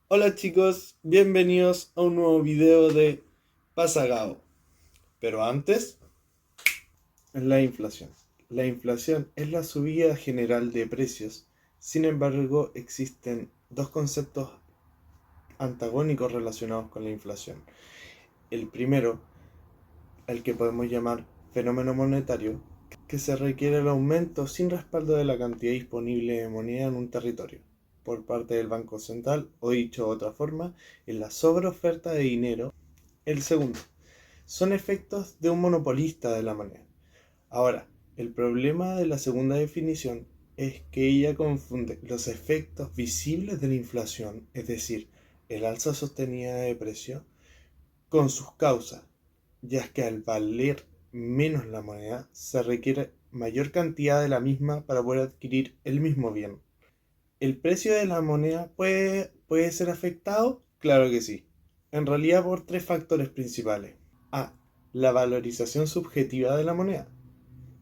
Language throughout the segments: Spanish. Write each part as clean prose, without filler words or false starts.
Hola chicos, bienvenidos a un nuevo video de Pasagao. Pero antes, la inflación. La inflación es la subida general de precios. Sin embargo, existen dos conceptos antagónicos relacionados con la inflación. El primero, el que podemos llamar fenómeno monetario, que se requiere el aumento sin respaldo de la cantidad disponible de moneda en un territorio por parte del Banco Central, o dicho de otra forma, en la sobreoferta de dinero. El segundo, son efectos de un monopolista de la moneda. Ahora, el problema de la segunda definición es que ella confunde los efectos visibles de la inflación, es decir, el alza sostenida de precio, con sus causas, ya que al valer menos la moneda se requiere mayor cantidad de la misma para poder adquirir el mismo bien. ¿El precio de la moneda puede ser afectado? Claro que sí. En realidad por tres factores principales. A. La valorización subjetiva de la moneda.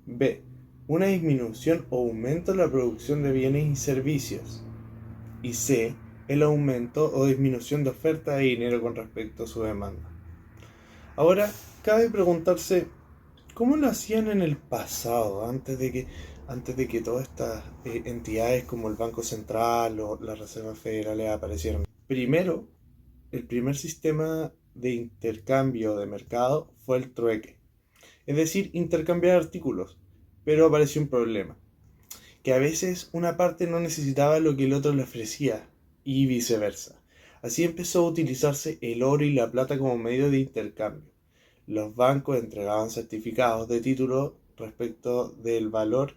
B. Una disminución o aumento en la producción de bienes y servicios. Y C. El aumento o disminución de oferta de dinero con respecto a su demanda. Ahora, cabe preguntarse, ¿cómo lo hacían en el pasado, antes de que todas estas entidades como el Banco Central o las Reservas Federales aparecieran? Primero, el primer sistema de intercambio de mercado fue el trueque, es decir, intercambiar artículos. Pero apareció un problema, que a veces una parte no necesitaba lo que el otro le ofrecía y viceversa. Así empezó a utilizarse el oro y la plata como medio de intercambio. Los bancos entregaban certificados de título respecto del valor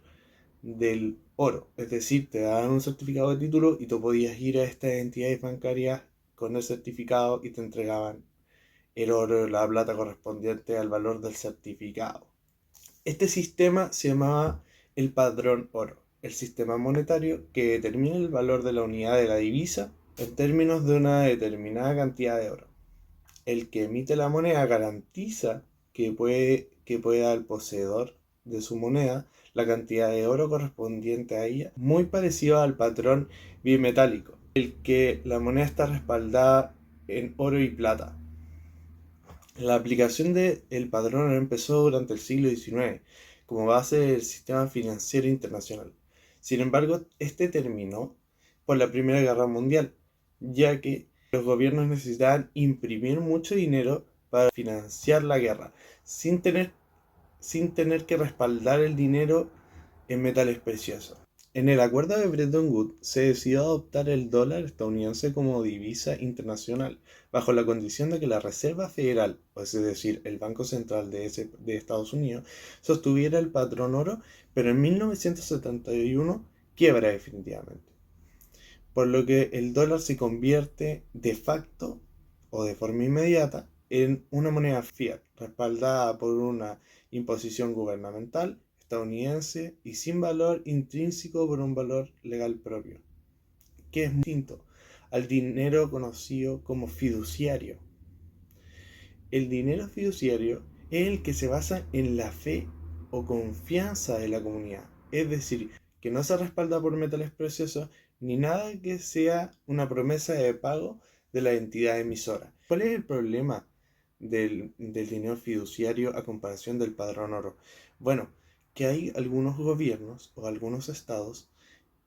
del oro. Es decir, te daban un certificado de título y tú podías ir a estas entidades bancarias con el certificado y te entregaban el oro o la plata correspondiente al valor del certificado. Este sistema se llamaba el padrón oro, el sistema monetario que determina el valor de la unidad de la divisa en términos de una determinada cantidad de oro. El que emite la moneda garantiza que pueda al poseedor de su moneda la cantidad de oro correspondiente a ella, muy parecido al patrón bimetálico, el que la moneda está respaldada en oro y plata. La aplicación del padrón empezó durante el siglo XIX como base del sistema financiero internacional. Sin embargo, este terminó por la Primera Guerra Mundial, ya que los gobiernos necesitaban imprimir mucho dinero para financiar la guerra, sin tener, sin tener que respaldar el dinero en metales preciosos. En el acuerdo de Bretton Woods se decidió adoptar el dólar estadounidense como divisa internacional, bajo la condición de que la Reserva Federal, es decir, el Banco Central de Estados Unidos, sostuviera el patrón oro, pero en 1971 quiebra definitivamente. Por lo que el dólar se convierte de facto o de forma inmediata en una moneda fiat, respaldada por una imposición gubernamental estadounidense y sin valor intrínseco por un valor legal propio, que es muy distinto al dinero conocido como fiduciario. El dinero fiduciario es el que se basa en la fe o confianza de la comunidad, es decir, que no se respalda por metales preciosos ni nada que sea una promesa de pago de la entidad emisora. ¿Cuál es el problema del dinero fiduciario a comparación del padrón oro? Bueno, que hay algunos gobiernos o algunos estados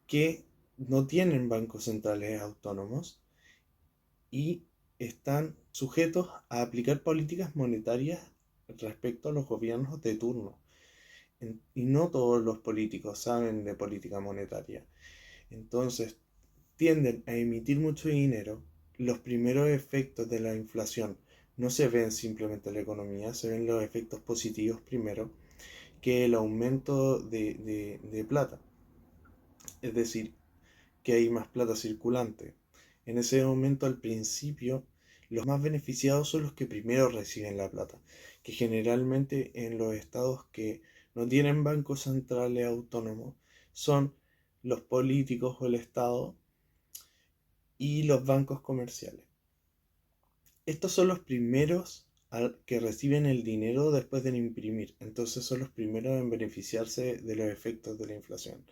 que no tienen bancos centrales autónomos y están sujetos a aplicar políticas monetarias respecto a los gobiernos de turno. Y no todos los políticos saben de política monetaria. Entonces, tienden a emitir mucho dinero. Los primeros efectos de la inflación no se ven simplemente en la economía, se ven los efectos positivos primero, que el aumento de plata. Es decir, que hay más plata circulante. En ese momento, al principio, los más beneficiados son los que primero reciben la plata, que generalmente en los estados que no tienen bancos centrales autónomos son los políticos o el estado y los bancos comerciales. Estos son los primeros que reciben el dinero después de imprimir, entonces son los primeros en beneficiarse de los efectos de la inflación.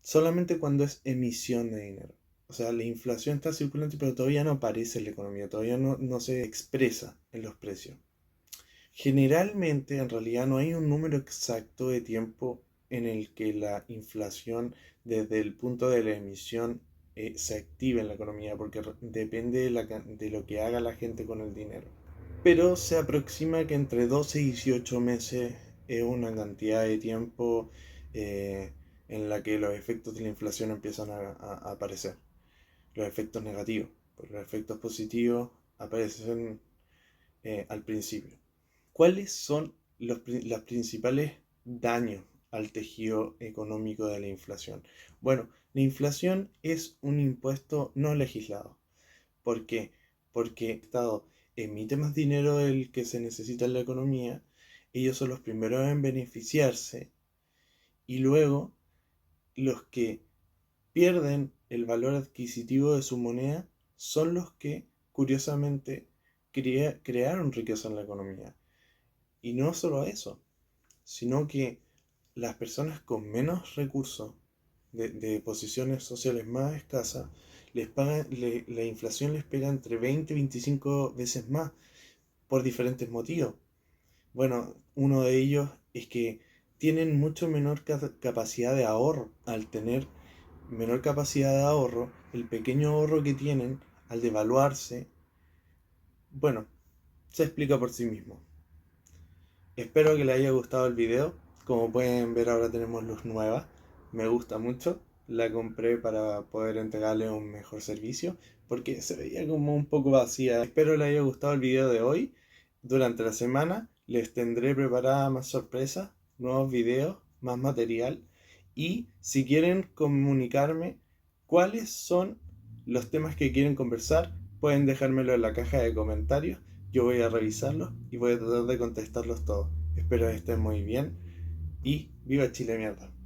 Solamente cuando es emisión de dinero. O sea, la inflación está circulante, pero todavía no aparece en la economía, todavía no se expresa en los precios. Generalmente, en realidad, no hay un número exacto de tiempo en el que la inflación, desde el punto de la emisión, se active en la economía, porque depende de lo que haga la gente con el dinero. Pero se aproxima que entre 12 y 18 meses es una cantidad de tiempo eh, en la que los efectos de la inflación empiezan a aparecer. Los efectos negativos, pues los efectos positivos aparecen al principio. ¿Cuáles son los principales daños al tejido económico de la inflación? Bueno, la inflación es un impuesto no legislado. ¿Por qué? Porque el Estado emite más dinero del que se necesita en la economía, ellos son los primeros en beneficiarse y luego los que pierden el valor adquisitivo de su moneda son los que, curiosamente, crearon riqueza en la economía. Y no solo eso, sino que las personas con menos recursos, de posiciones sociales más escasas, la inflación les pega entre 20 y 25 veces más por diferentes motivos. Bueno, uno de ellos es que tienen mucho menor capacidad de ahorro. Al tener menor capacidad de ahorro, el pequeño ahorro que tienen, al devaluarse, bueno, se explica por sí mismo. Espero que les haya gustado el video. Como pueden ver, ahora tenemos luz nueva. Me gusta mucho. La compré para poder entregarle un mejor servicio porque se veía como un poco vacía. Espero les haya gustado el video de hoy. Durante la semana les tendré preparada más sorpresas, nuevos videos, más material. Y si quieren comunicarme cuáles son los temas que quieren conversar, pueden dejármelo en la caja de comentarios. Yo voy a revisarlos y voy a tratar de contestarlos todos. Espero que estén muy bien y viva Chile mierda.